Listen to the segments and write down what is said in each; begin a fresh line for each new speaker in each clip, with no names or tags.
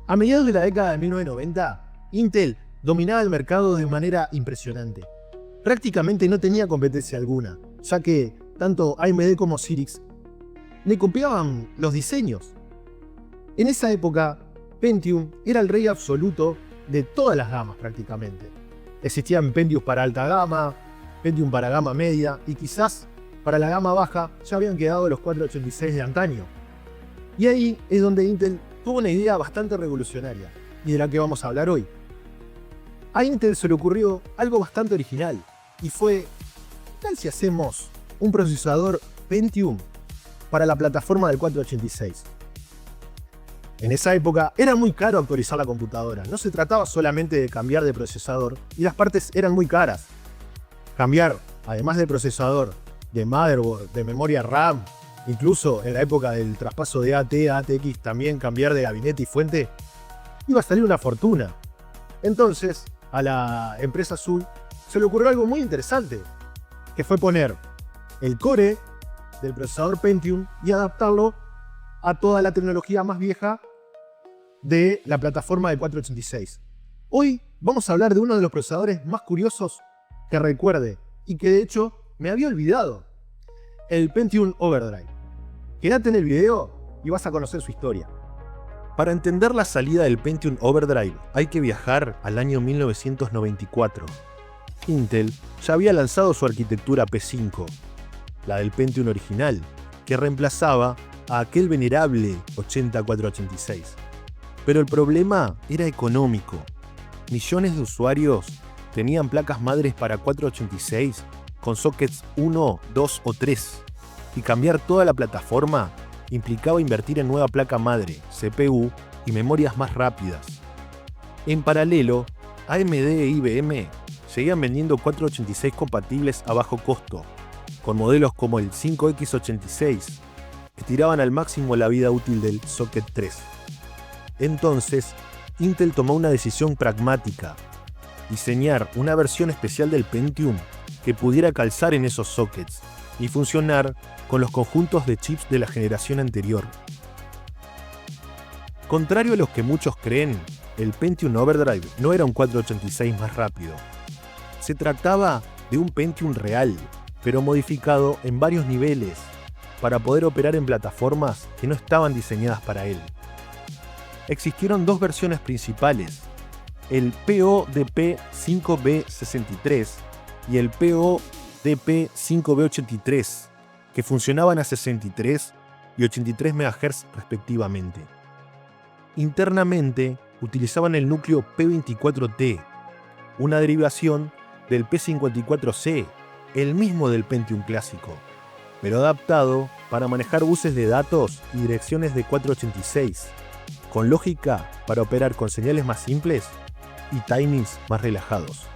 A mediados de la década de 1990, Intel dominaba el mercado de manera impresionante. Prácticamente no tenía competencia alguna, ya que tanto AMD como Cyrix le copiaban los diseños. En esa época, Pentium era el rey absoluto de todas las gamas prácticamente. Existían Pentium para alta gama, Pentium para gama media y quizás para la gama baja ya habían quedado los 486 de antaño. Y ahí es donde Intel tuvo una idea bastante revolucionaria y de la que vamos a hablar hoy. A Intel se le ocurrió algo bastante original y fue: ¿qué tal si hacemos un procesador Pentium para la plataforma del 486? En esa época era muy caro actualizar la computadora, no se trataba solamente de cambiar de procesador y las partes eran muy caras. Cambiar, además del procesador, de motherboard, de memoria RAM, incluso en la época del traspaso de AT a ATX también cambiar de gabinete y fuente, iba a salir una fortuna. Entonces, a la empresa Azul se le ocurrió algo muy interesante, que fue poner el core del procesador Pentium y adaptarlo a toda la tecnología más vieja de la plataforma del 486. Hoy vamos a hablar de uno de los procesadores más curiosos que recuerde y que de hecho me había olvidado: el Pentium Overdrive. Quédate en el video y vas a conocer su historia. Para entender la salida del Pentium Overdrive hay que viajar al año 1994. Intel ya había lanzado su arquitectura P5, la del Pentium original, que reemplazaba a aquel venerable 80486. Pero el problema era económico. Millones de usuarios tenían placas madres para 486 con sockets 1, 2 o 3. Y cambiar toda la plataforma implicaba invertir en nueva placa madre, CPU y memorias más rápidas. En paralelo, AMD e IBM seguían vendiendo 486 compatibles a bajo costo, con modelos como el 5X86, que tiraban al máximo la vida útil del socket 3. Entonces, Intel tomó una decisión pragmática: diseñar una versión especial del Pentium que pudiera calzar en esos sockets y funcionar con los conjuntos de chips de la generación anterior. Contrario a lo que muchos creen, el Pentium Overdrive no era un 486 más rápido. Se trataba de un Pentium real, pero modificado en varios niveles para poder operar en plataformas que no estaban diseñadas para él. Existieron dos versiones principales: el PODP5B63 y el PODP5B83, que funcionaban a 63 y 83 MHz respectivamente. Internamente utilizaban el núcleo P24T, una derivación del P54C, el mismo del Pentium clásico, pero adaptado para manejar buses de datos y direcciones de 486, con lógica para operar con señales más simples y timings más relajados.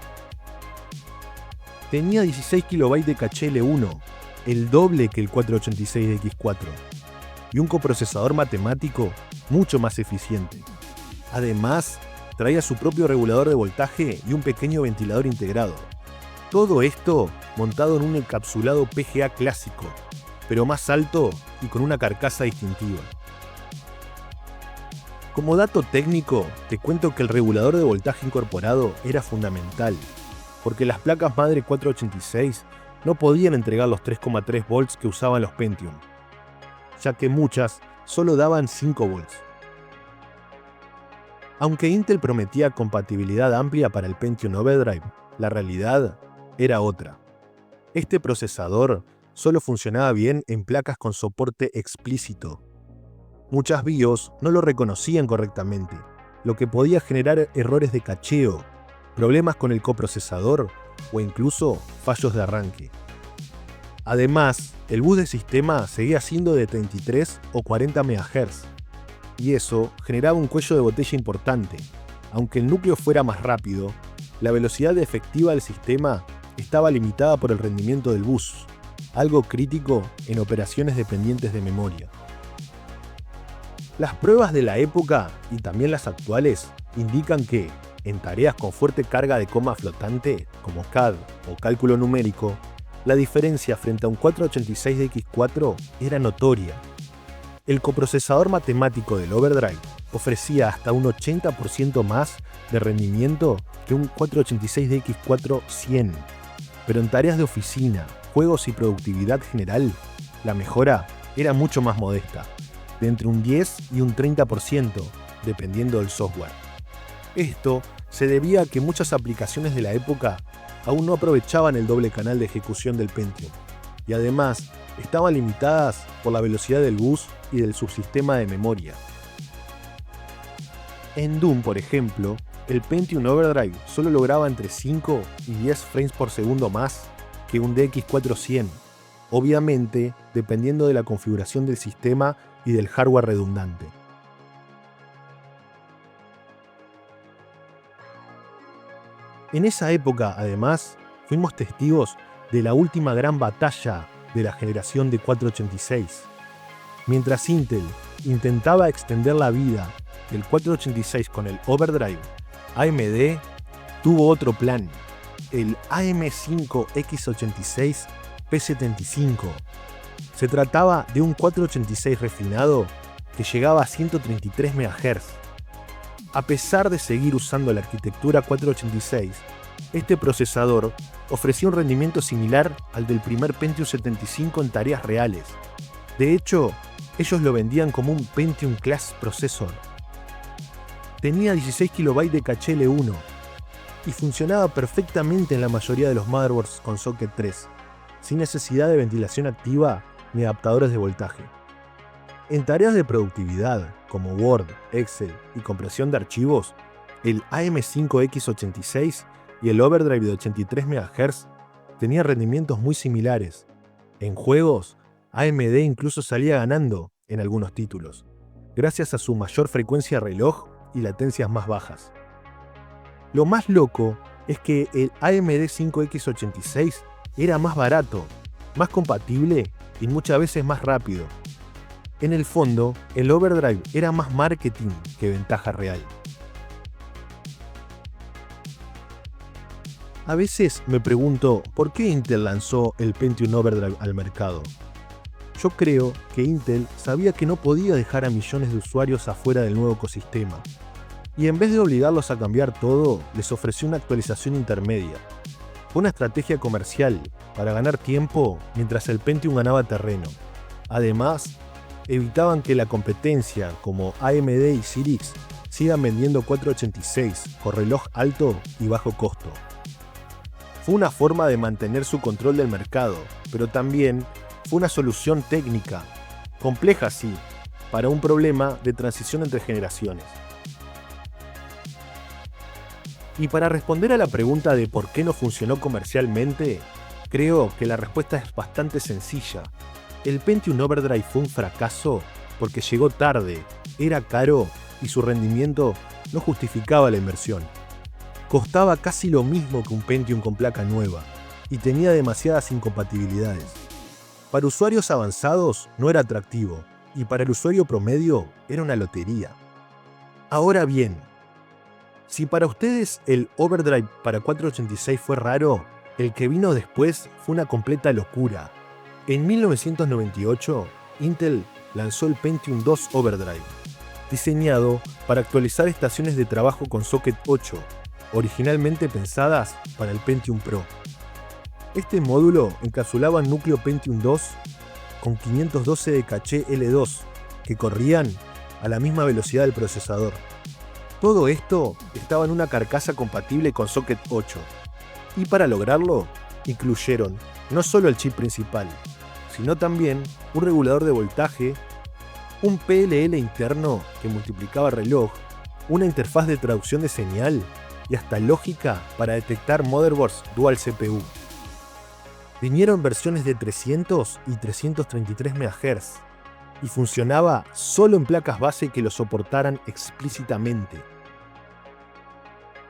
Tenía 16 KB de caché L1, el doble que el 486 de X4, y un coprocesador matemático mucho más eficiente. Además, traía su propio regulador de voltaje y un pequeño ventilador integrado. Todo esto montado en un encapsulado PGA clásico, pero más alto y con una carcasa distintiva. Como dato técnico, te cuento que el regulador de voltaje incorporado era fundamental, porque las placas madre 486 no podían entregar los 3,3 volts que usaban los Pentium, ya que muchas solo daban 5 volts. Aunque Intel prometía compatibilidad amplia para el Pentium Overdrive, la realidad era otra. Este procesador solo funcionaba bien en placas con soporte explícito. Muchas BIOS no lo reconocían correctamente, lo que podía generar errores de cacheo, problemas con el coprocesador o incluso fallos de arranque. Además, el bus de sistema seguía siendo de 33 o 40 MHz, y eso generaba un cuello de botella importante. Aunque el núcleo fuera más rápido, la velocidad efectiva del sistema estaba limitada por el rendimiento del bus, algo crítico en operaciones dependientes de memoria. Las pruebas de la época y también las actuales indican que, en tareas con fuerte carga de coma flotante, como CAD o cálculo numérico, la diferencia frente a un 486 de X4 era notoria. El coprocesador matemático del Overdrive ofrecía hasta un 80% más de rendimiento que un 486DX4 pero en tareas de oficina, juegos y productividad general, la mejora era mucho más modesta, de entre un 10 y un 30%, dependiendo del software. Esto se debía a que muchas aplicaciones de la época aún no aprovechaban el doble canal de ejecución del Pentium, y además estaban limitadas por la velocidad del bus y del subsistema de memoria. En Doom, por ejemplo, el Pentium Overdrive solo lograba entre 5 y 10 frames por segundo más que un DX4 obviamente dependiendo de la configuración del sistema y del hardware redundante. En esa época, además, fuimos testigos de la última gran batalla de la generación de 486. Mientras Intel intentaba extender la vida del 486 con el Overdrive, AMD tuvo otro plan, el AM5X86 P75. Se trataba de un 486 refinado que llegaba a 133 MHz. A pesar de seguir usando la arquitectura 486, este procesador ofrecía un rendimiento similar al del primer Pentium 75 en tareas reales. De hecho, ellos lo vendían como un Pentium Class Processor. Tenía 16 KB de caché L1 y funcionaba perfectamente en la mayoría de los motherboards con socket 3, sin necesidad de ventilación activa ni adaptadores de voltaje. En tareas de productividad, como Word, Excel y compresión de archivos, el AM5X86 y el Overdrive de 83 MHz tenían rendimientos muy similares. En juegos, AMD incluso salía ganando en algunos títulos, gracias a su mayor frecuencia reloj y latencias más bajas. Lo más loco es que el AMD 5X86 era más barato, más compatible y muchas veces más rápido. En el fondo, el Overdrive era más marketing que ventaja real. A veces me pregunto por qué Intel lanzó el Pentium Overdrive al mercado. Yo creo que Intel sabía que no podía dejar a millones de usuarios afuera del nuevo ecosistema, y en vez de obligarlos a cambiar todo, les ofreció una actualización intermedia. Una estrategia comercial para ganar tiempo mientras el Pentium ganaba terreno. Además, evitaban que la competencia como AMD y Cyrix sigan vendiendo 486 con reloj alto y bajo costo. Fue una forma de mantener su control del mercado, pero también fue una solución técnica, compleja sí, para un problema de transición entre generaciones. Y para responder a la pregunta de por qué no funcionó comercialmente, creo que la respuesta es bastante sencilla. El Pentium Overdrive fue un fracaso porque llegó tarde, era caro y su rendimiento no justificaba la inversión. Costaba casi lo mismo que un Pentium con placa nueva y tenía demasiadas incompatibilidades. Para usuarios avanzados no era atractivo y para el usuario promedio era una lotería. Ahora bien, si para ustedes el Overdrive para 486 fue raro, el que vino después fue una completa locura. En 1998, Intel lanzó el Pentium 2 Overdrive, diseñado para actualizar estaciones de trabajo con socket 8, originalmente pensadas para el Pentium Pro. Este módulo encapsulaba un núcleo Pentium 2 con 512 de caché L2, que corrían a la misma velocidad del procesador. Todo esto estaba en una carcasa compatible con socket 8, y para lograrlo, incluyeron no solo el chip principal, sino también un regulador de voltaje, un PLL interno que multiplicaba reloj, una interfaz de traducción de señal y hasta lógica para detectar motherboards dual CPU. Vinieron versiones de 300 y 333 MHz y funcionaba solo en placas base que lo soportaran explícitamente.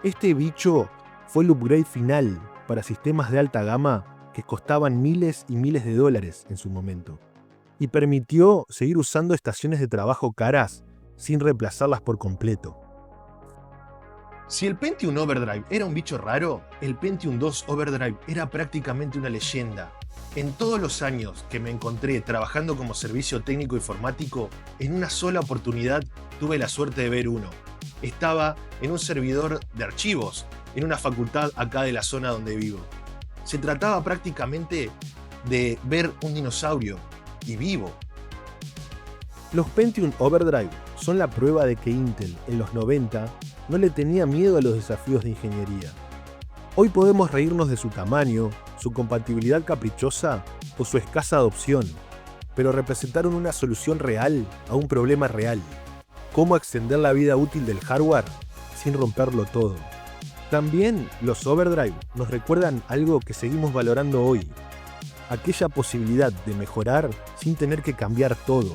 Este bicho fue el upgrade final para sistemas de alta gama que costaban miles y miles de dólares en su momento, y permitió seguir usando estaciones de trabajo caras sin reemplazarlas por completo. Si el Pentium Overdrive era un bicho raro, el Pentium 2 Overdrive era prácticamente una leyenda. En todos los años que me encontré trabajando como servicio técnico informático, en una sola oportunidad tuve la suerte de ver uno. Estaba en un servidor de archivos, en una facultad acá de la zona donde vivo. Se trataba prácticamente de ver un dinosaurio, y vivo. Los Pentium Overdrive son la prueba de que Intel, en los 90, no le tenía miedo a los desafíos de ingeniería. Hoy podemos reírnos de su tamaño, su compatibilidad caprichosa o su escasa adopción, pero representaron una solución real a un problema real. Cómo extender la vida útil del hardware sin romperlo todo. También los Overdrive nos recuerdan algo que seguimos valorando hoy, aquella posibilidad de mejorar sin tener que cambiar todo.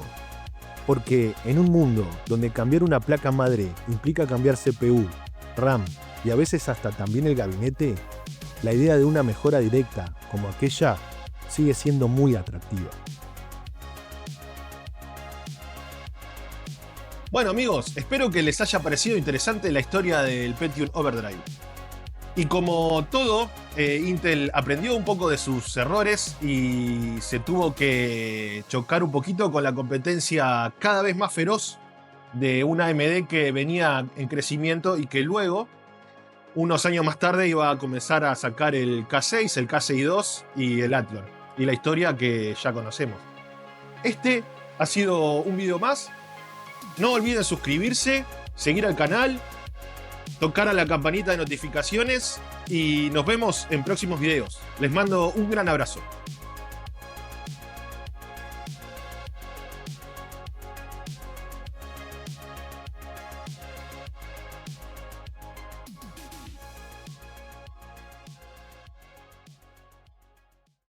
Porque en un mundo donde cambiar una placa madre implica cambiar CPU, RAM y a veces hasta también el gabinete, la idea de una mejora directa como aquella sigue siendo muy atractiva. Bueno amigos, espero que les haya parecido interesante la historia del Pentium Overdrive. Y como todo, Intel aprendió un poco de sus errores y se tuvo que chocar un poquito con la competencia cada vez más feroz de una AMD que venía en crecimiento y que luego, unos años más tarde, iba a comenzar a sacar el K6, el K6-2 y el Athlon. Y la historia que ya conocemos. Este ha sido un video más. No olviden suscribirse, seguir al canal, tocar a la campanita de notificaciones y nos vemos en próximos videos. Les mando un gran abrazo.